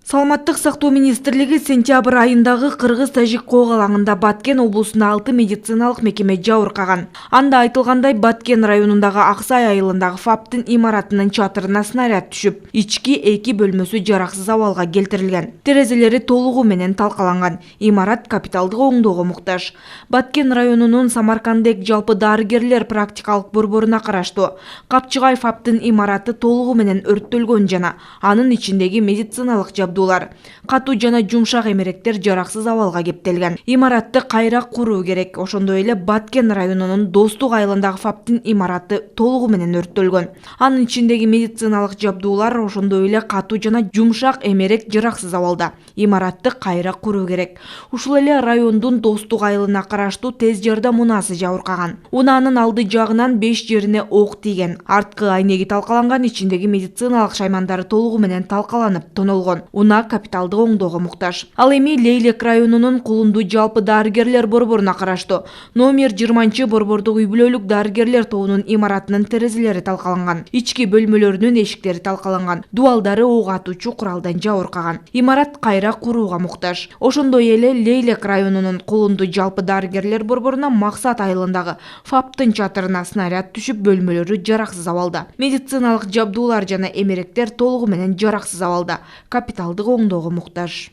Саламаттык сактоо министрлиги сентябрь айындагы Кыргыз-Тажик кол алаңында Баткен облусунда 6 медициналык мекеме жабыркаган. Анда айтылгандай, Баткен районундагы Аксай айылындагы ФАПтын имаратынын чатырына снаряд түшүп, ички 2 бөлмөсү жараксыз абалга келтирилген. Терезелери толугу менен талкаланган. Имарат капиталдык оңдоого муктаж. Баткен районунун Самаркандек жалпы дарыгерлер практикалык борборуна караштуу Капчыгай ФАПтын имараты толугу менен өрттөлгөн жана анын ичиндеги медициналык катуу жана жумшак эмеректер жараксыз абалга кептелген. Имаратты кайра куруу керек. Ошондой эле Баткен районунун Достук айылындагы ФАПтын имараты толугу менен өрттөлгөн. Анын ичиндеги медициналык жабдуулар ошондой эле катуу жана жумшак эмерек жараксыз абалда. Имаратты кайра куруу керек. Ушул эле райондун Достук айылына караштуу тез жардам унаасы жабыркаган. Унаанын алды жагынан 5 жерине ок тийген. Арткы айнеги талкаланган, ичиндеги медициналык шаймандары толугу менен талкаланып тонолгон. Уна капиталдык оңдоого муктаж. Ал эми Лейлек районунун Кулунду жалпы дарыгерлер борборуна караштуу номер 20 борбордук үй-бүлөлүк дарыгерлер тобунун имаратынын терезелери талкаланган. Ички бөлмөлөрүнүн эшиктери талкаланган. Дуалдары ок атуучу куралдан жабыркаган. Имарат кайра курууга муктаж. Ошондой эле Лейлек районунун Кулунду жалпы дарыгерлер борборуна Максат айылындагы ФАПтын чатырына снаряд түшүп, бөлмөлөрү жараксыз абалда. Медициналык жабдуулар жана эмеректер толугу менен жараксыз абалда. Капиталдык оңдоого муктаж.